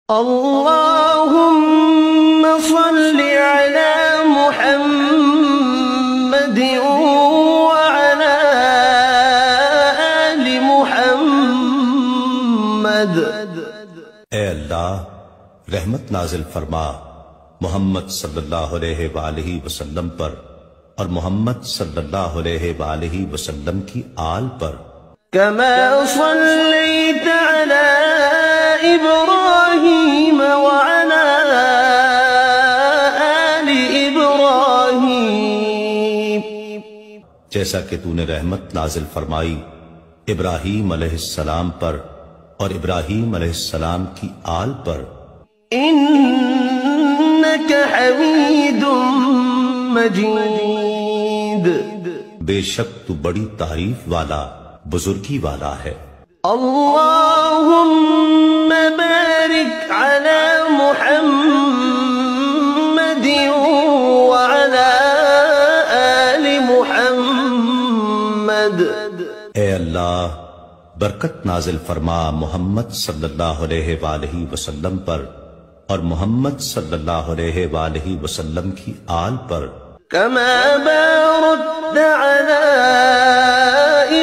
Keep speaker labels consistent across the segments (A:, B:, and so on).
A: اللهم صل على محمد وعلى آل محمد۔
B: اے اللہ رحمت نازل فرما محمد صلی اللہ علیہ وآلہ وسلم پر اور محمد صلی اللہ علیہ وآلہ وسلم کی آل پر۔
A: كما صليت على إبراهيم وعلى آل إبراهيم،
B: جیسا کہ تو نے رحمت نازل فرمائی ابراہیم علیہ السلام پر اور ابراہیم علیہ السلام کی آل پر۔
A: إنك حميد مجيد،
B: بے شک تو بڑی تعریف والا بزرگی والا ہے۔
A: اللهم بارك على محمد وعلى آل محمد۔
B: اے اللہ برکت نازل فرما محمد صلی اللہ علیہ وآلہ وسلم پر اور محمد صلی اللہ علیہ وآلہ وسلم کی آل پر۔
A: كما باركت على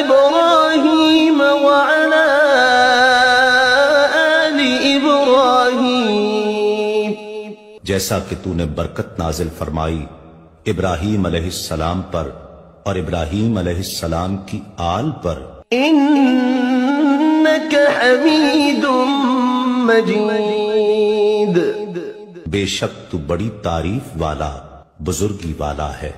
A: إبراهيم وعلى آل إبراهيم،
B: جیسا کہ تو نے برکت نازل فرمائی ابراہیم علیہ السلام پر اور ابراہیم علیہ السلام کی آل پر۔
A: إنك حميد مجيد،
B: بے شک تو بڑی تعریف والا بزرگی والا ہے۔